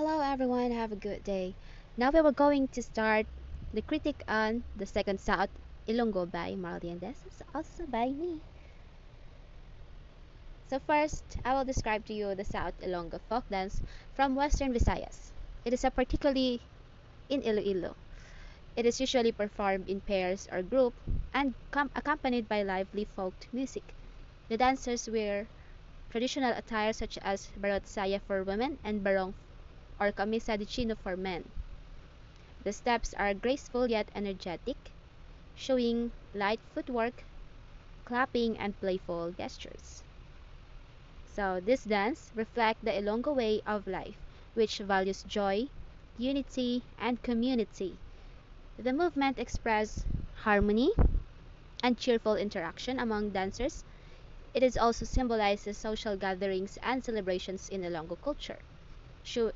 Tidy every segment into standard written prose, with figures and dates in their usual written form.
Hello everyone, have a good day. Now we were going to start the critic on the second South Ilonggo by Marley and This is also by me. So first, I will describe to you the South Ilonggo folk dance from Western Visayas. It is a particularly in Iloilo. It is usually performed in pairs or group and accompanied by lively folk music. The dancers wear traditional attire such as barot saya for women and barong or camisa de chino for men. The steps are graceful yet energetic, showing light footwork, clapping, and playful gestures. So this dance reflects the Ilonggo way of life, which values joy, unity, and community. The movement expresses harmony and cheerful interaction among dancers. It is also symbolizes social gatherings and celebrations in Ilonggo culture,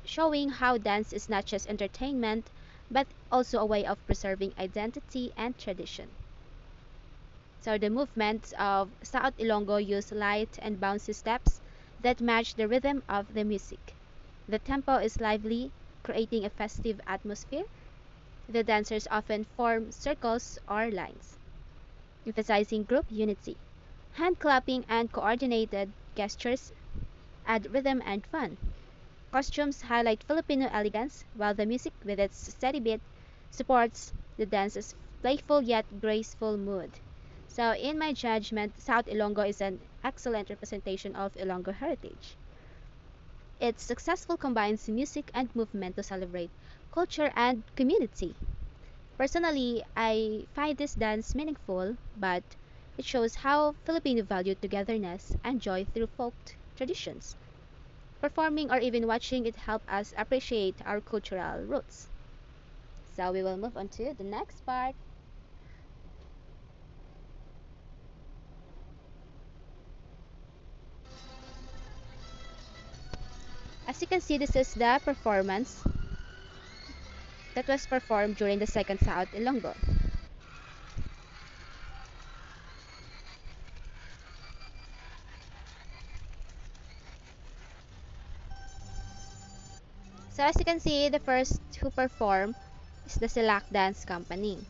showing how dance is not just entertainment but also a way of preserving identity and tradition. So the movements of South Ilonggo use light and bouncy steps that match the rhythm of the music. The tempo is lively, creating a festive atmosphere. The dancers often form circles or lines, emphasizing group unity. Hand clapping and coordinated gestures add rhythm and fun. Costumes highlight Filipino elegance, while the music with its steady beat supports the dance's playful yet graceful mood. So, in my judgment, South Ilonggo is an excellent representation of Ilonggo heritage. It successfully combines music and movement to celebrate culture and community. Personally, I find this dance meaningful, but it shows how Filipino value togetherness and joy through folk traditions. Performing or even watching it help us appreciate our cultural roots. So we will move on to the next part. As you can see, this is the performance that was performed during the second South Ilonggo. So as you can see, the first who performed is the Silak Dance Company.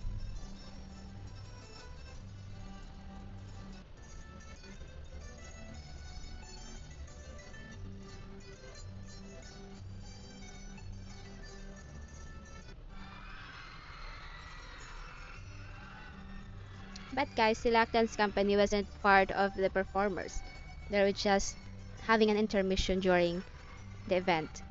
But guys, Silak Dance Company wasn't part of the performers. They were just having an intermission during the event.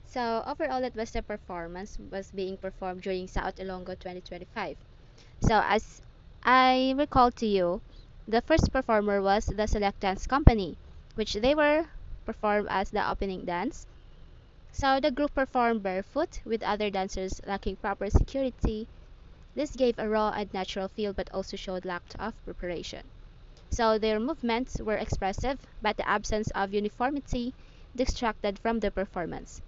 So overall, that was the performance was being performed during South Ilonggo 2025. So as I recall to you, the first performer was the Select Dance Company, which they were performed as the opening dance. So the group performed barefoot with other dancers lacking proper security. This gave a raw and natural feel but also showed lack of preparation. So their movements were expressive, but the absence of uniformity distracted from the performance.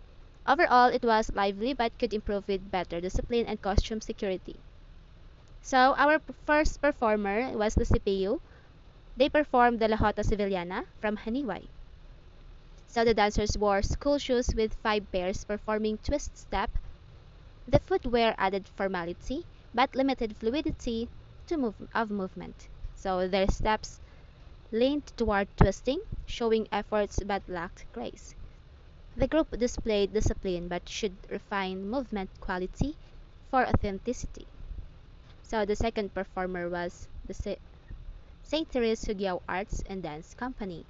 Overall, it was lively but could improve with better discipline and costume security. So our first performer was the CPU. They performed the La Jota Sevillana from Haniway. So the dancers wore school shoes with 5 pairs performing twist step. The footwear added formality but limited fluidity of movement. So their steps leaned toward twisting, showing efforts but lacked grace. The group displayed discipline but should refine movement quality for authenticity. So the second performer was the St. Therese Hugyao Arts and Dance Company.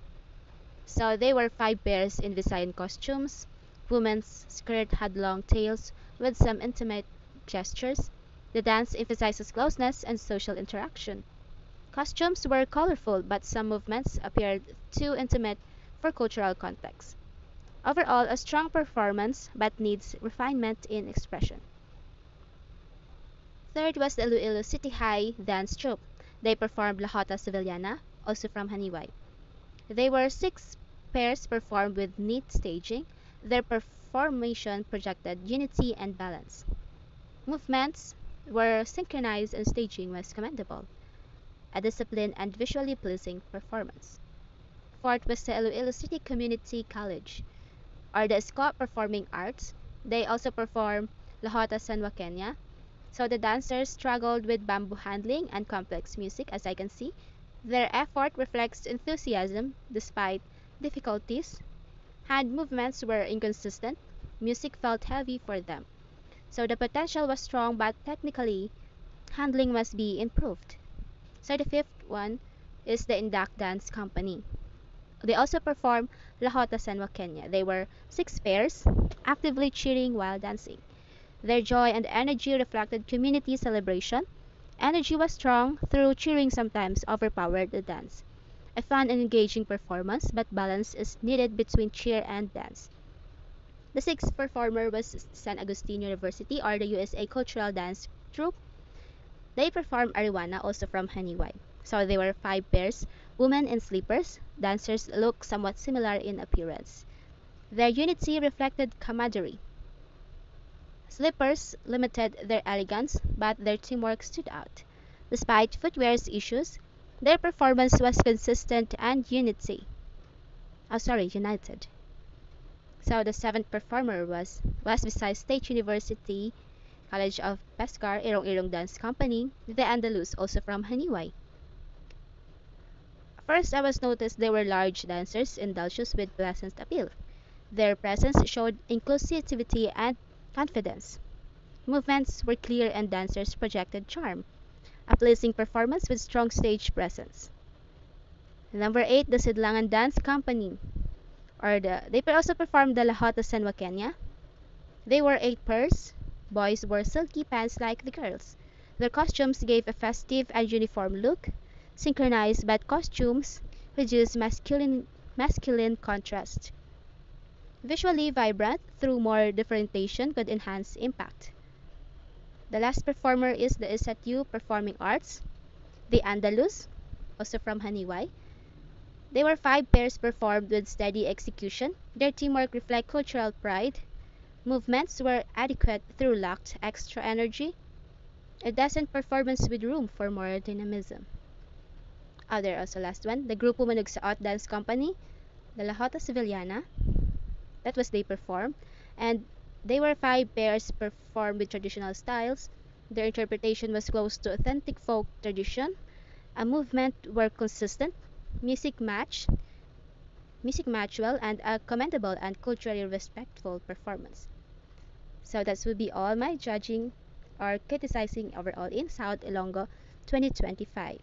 So they were 5 pairs in Visayan costumes. Women's skirt had long tails with some intimate gestures. The dance emphasizes closeness and social interaction. Costumes were colorful, but some movements appeared too intimate for cultural context. Overall, a strong performance, but needs refinement in expression. Third was the Iloilo City High Dance Troupe. They performed La Jota Sevillana, also from Haniway. They were 6 pairs performed with neat staging. Their performation projected unity and balance. Movements were synchronized and staging was commendable. A disciplined and visually pleasing performance. Fourth was the Iloilo City Community College, or the Escort Performing Arts. They also performed La Jota San Joaquina. So the dancers struggled with bamboo handling and complex music, as I can see. Their effort reflects enthusiasm despite difficulties. Hand movements were inconsistent. Music felt heavy for them. So the potential was strong, but technically, handling must be improved. So the fifth one is the Indak Dance Company. They also performed La Jota San Joaquina. They were 6 pairs, actively cheering while dancing. Their joy and energy reflected community celebration. Energy was strong, through cheering sometimes overpowered the dance. A fun and engaging performance, but balance is needed between cheer and dance. The sixth performer was San Agustin University, or the USA Cultural Dance Troupe. They performed Ariwana, also from Haniway. So they were 5 pairs, women in sleepers. Dancers look somewhat similar in appearance. Their unity reflected camaraderie. Slippers limited their elegance, but their teamwork stood out. Despite footwear's issues, their performance was consistent and united. So the seventh performer was West Visayas State University College of Pescar Irong-Irong Dance Company, the Andalus, also from Haniway. First, I was noticed they were large dancers indulged with pleasant appeal. Their presence showed inclusivity and confidence. Movements were clear and dancers projected charm. A pleasing performance with strong stage presence. Number 8, the Sidlangan Dance Company. They also performed the La Jota San Joaquina. They were 8 pairs. Boys wore silky pants like the girls. Their costumes gave a festive and uniform look. Synchronized but costumes reduced masculine contrast. Visually vibrant, through more differentiation could enhance impact. The last performer is the SATU Performing Arts, the Andalus, also from Haniway. They were 5 pairs performed with steady execution. Their teamwork reflected cultural pride. Movements were adequate through lacked extra energy. A decent performance with room for more dynamism. There also last one, the Grupo Manugsaot Dance Company, the La Jota Sevillana. That was they performed, and they were 5 pairs performed with traditional styles. Their interpretation was close to authentic folk tradition. A movement were consistent, music matched well, and a commendable and culturally respectful performance. So that would be all my judging or criticizing overall in South Ilonggo 2025.